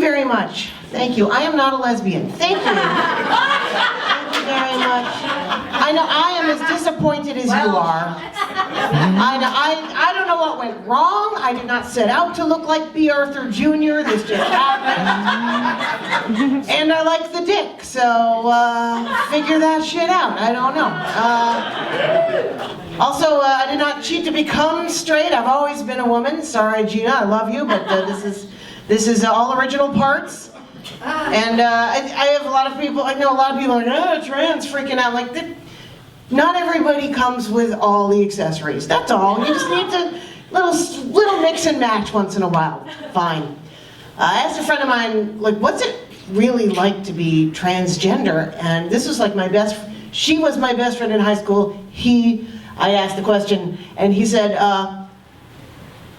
very much. Thank you. I am not a lesbian. Thank you. Thank you very much. I know I am as disappointed as you are. I don't know what went wrong. I did not set out to look like B. Arthur Jr. This just happened. And I like the dick, so figure that shit out. I don't know. Also, I did not cheat to become straight. I've always been a woman. Sorry, Gina, I love you, but this is all original parts. And I have a lot of people, I know a lot of people are like, oh, trans, freaking out. Like, not everybody comes with all the accessories. That's all. You just need to little mix and match once in a while. Fine. I asked a friend of mine, like, what's it really like to be transgender? And this was like she was my best friend in high school. I asked the question, and he said,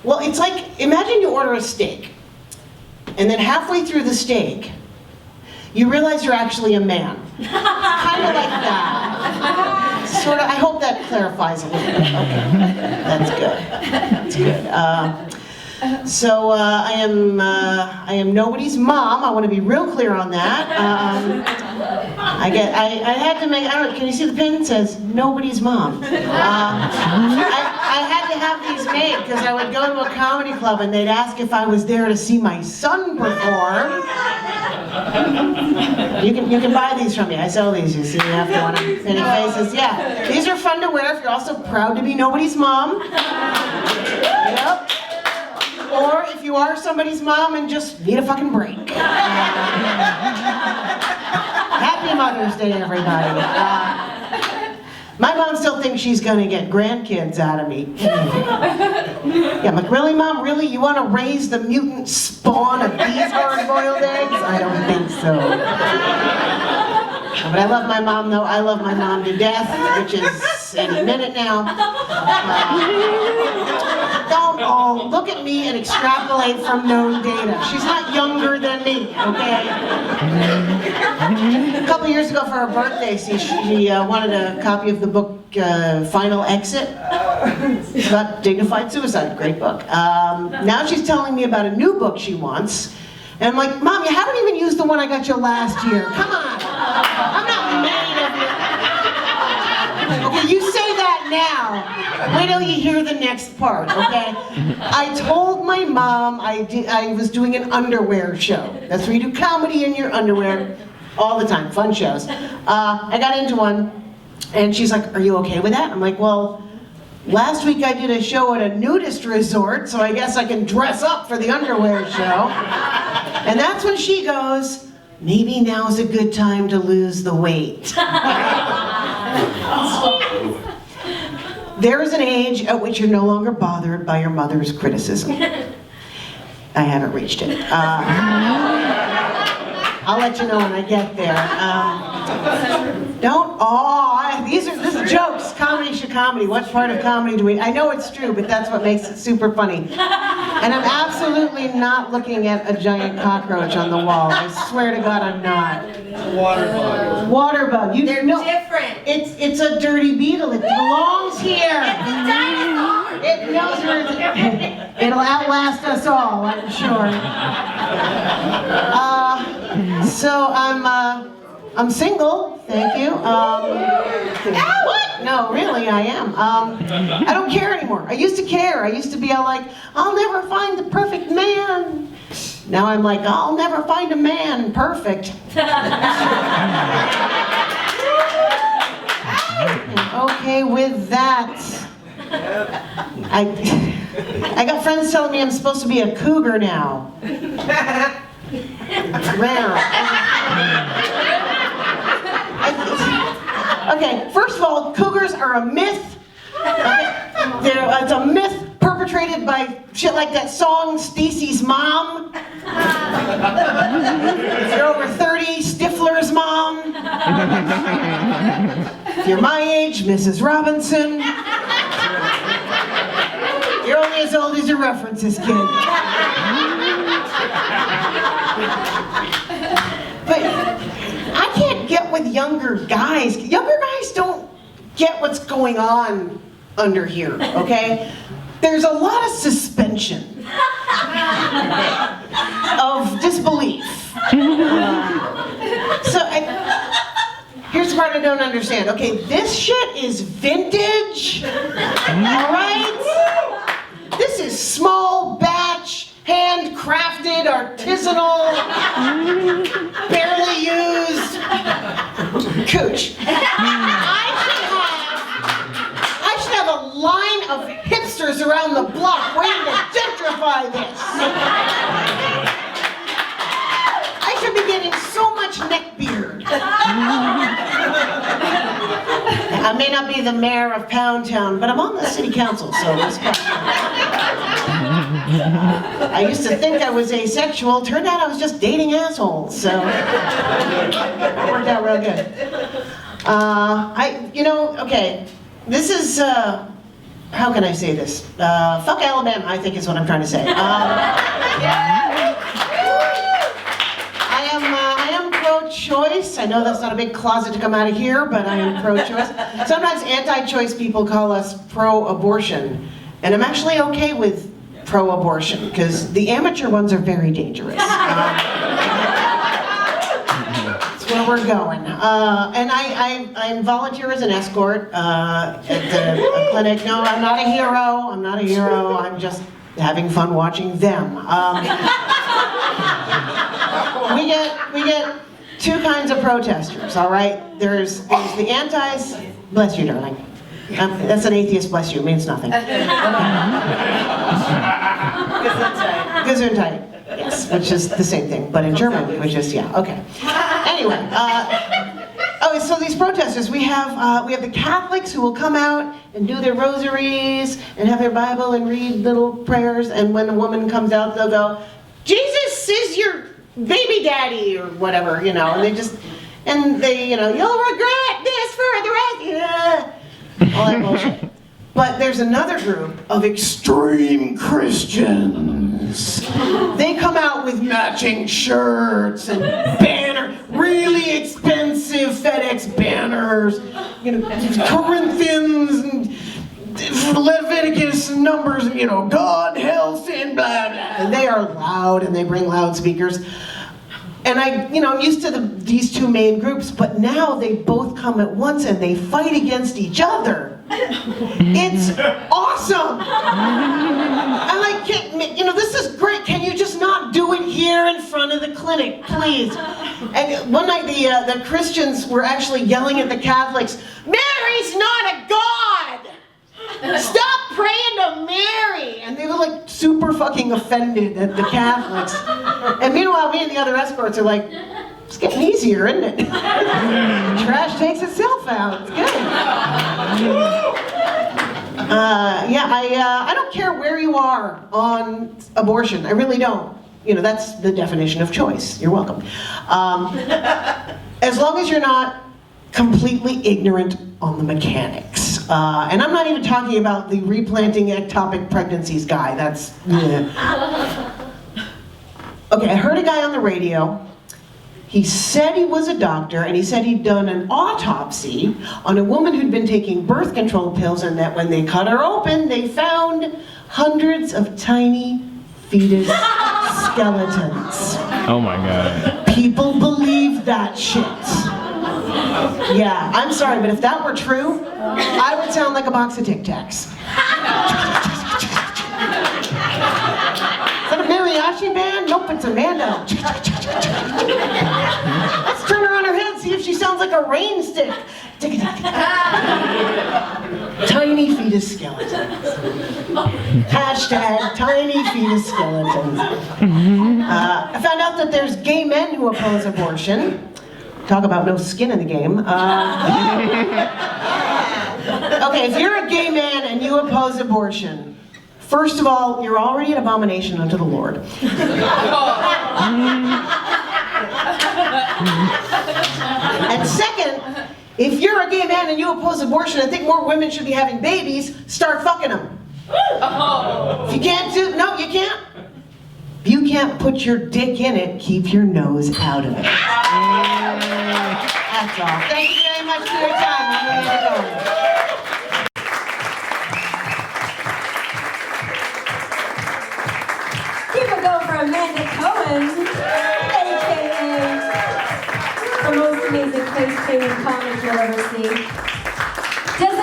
well, it's like, imagine you order a steak, and then halfway through the steak, you realize you're actually a man. It's kind of like that. Sort of, I hope that clarifies a little bit. Okay, that's good. That's good. So I am nobody's mom. I want to be real clear on that. I had to make, I don't know, can you see the pin? It says nobody's mom. I had to have these made because I would go to a comedy club and they'd ask if I was there to see my son perform. You can buy these from me. I sell these. You see me after one of many faces. Yeah, these are fun to wear if you're also proud to be nobody's mom. Yep. Or if you are somebody's mom and just need a fucking break. Happy Mother's Day, everybody. My mom still thinks she's gonna get grandkids out of me. Yeah, I'm like, really, Mom? Really? You want to raise the mutant spawn of these hard-boiled eggs? I don't think so. But I love my mom, though. I love my mom to death, which is any minute now. Don't all look at me and extrapolate from known data. She's not younger than me, okay? A couple years ago for her birthday, she wanted a copy of the book Final Exit. It's about dignified suicide, great book. Now she's telling me about a new book she wants. And I'm like, Mom, you haven't even used the one I got you last year. Come on. I'm not mad at you. Okay, you say that now. Wait till you hear the next part, okay? I told my mom I was doing an underwear show. That's where you do comedy in your underwear all the time, fun shows. I got into one, and she's like, are you okay with that? I'm like, well, last week I did a show at a nudist resort, so I guess I can dress up for the underwear show. And that's when she goes, maybe now's a good time to lose the weight. There is an age at which you're no longer bothered by your mother's criticism. I haven't reached it. I'll let you know when I get there. This is jokes. Comedy should comedy. What part of comedy do we? I know it's true, but that's what makes it super funny. And I'm absolutely not looking at a giant cockroach on the wall. I swear to God, I'm not. Water bug. Water bug. They're different. It's a dirty beetle. It belongs here. It's a dinosaur. It knows where it'll outlast us all, I'm sure. So I'm single, thank you. What? No, really, I am. I don't care anymore. I used to care. I used to be all like, I'll never find the perfect man. Now I'm like, I'll never find a man perfect. Okay, with that, I got friends telling me I'm supposed to be a cougar now. Rare. Okay, first of all, cougars are a myth. Okay? It's a myth perpetrated by shit like that song, Stacy's Mom. If you're over 30, Stifler's mom. If you're my age, Mrs. Robinson. You're only as old as your references, kid. But I can't get with younger guys. Younger guys don't get what's going on under here, okay? There's a lot of suspension. of disbelief. Here's the part I don't understand. Okay, this shit is vintage, all right? This is small batch, handcrafted, artisanal, barely used cooch. I should have a line of hipsters around the block waiting to gentrify this. I should be getting so much neck beard. I may not be the mayor of Pound Town, but I'm on the city council, so respect. I used to think I was asexual. Turned out I was just dating assholes, so it worked out real good. Okay, this is, how can I say this? Fuck Alabama, I think is what I'm trying to say. I am pro-choice. I know that's not a big closet to come out of here, but I am pro-choice. Sometimes anti-choice people call us pro-abortion, and I'm actually okay with pro-abortion, because the amateur ones are very dangerous. That's where we're going. And I volunteer as an escort at the clinic. No, I'm not a hero. I'm not a hero. I'm just having fun watching them. We get two kinds of protesters, all right? There's the antis. Bless you, darling. That's an atheist, bless you, means nothing. Gesundheit, yes, which is the same thing, but in German, which is, yeah, okay. Anyway, so these protesters, we have the Catholics who will come out and do their rosaries and have their Bible and read little prayers, and when a woman comes out, they'll go, Jesus is your baby daddy, or whatever, and you'll regret this for the rest, all that bullshit. But there's another group of extreme Christians. They come out with matching shirts and really expensive FedEx banners, Corinthians and Leviticus and numbers, God, hell, sin, blah, blah. And they are loud, and they bring loudspeakers. And I'm used to these two main groups, but now they both come at once and they fight against each other. It's awesome. I'm like, this is great. Can you just not do it here in front of the clinic, please? And one night the Christians were actually yelling at the Catholics, Mary's not a god! Stop praying to Mary! And they were like super fucking offended at the Catholics. And meanwhile, me and the other escorts are like, it's getting easier, isn't it? Trash takes itself out. It's good. I don't care where you are on abortion. I really don't. That's the definition of choice. You're welcome. As long as you're not completely ignorant on the mechanics. And I'm not even talking about the replanting ectopic pregnancies guy. That's... Okay, I heard a guy on the radio. He said he was a doctor, and he said he'd done an autopsy on a woman who'd been taking birth control pills, and that when they cut her open, they found hundreds of tiny fetus skeletons. Oh my God. People believe that shit. Yeah, I'm sorry, but if that were true, I would sound like a box of Tic Tacs. Is that a mariachi band? Nope, it's Amanda. Let's turn her on her head, see if she sounds like a rain stick. Tiny fetus skeletons. Hashtag tiny fetus skeletons. I found out that there's gay men who oppose abortion. Talk about no skin in the game. Okay, if you're a gay man and you oppose abortion, first of all, you're already an abomination unto the Lord. And second, if you're a gay man and you oppose abortion and think more women should be having babies, start fucking them. If you can't no, you can't. If you can't put your dick in it, keep your nose out of it. That's all. Thank you very much for your time. I'm ready to go. go for Amanda Cohen, aka the most amazing face painting comic you'll ever see.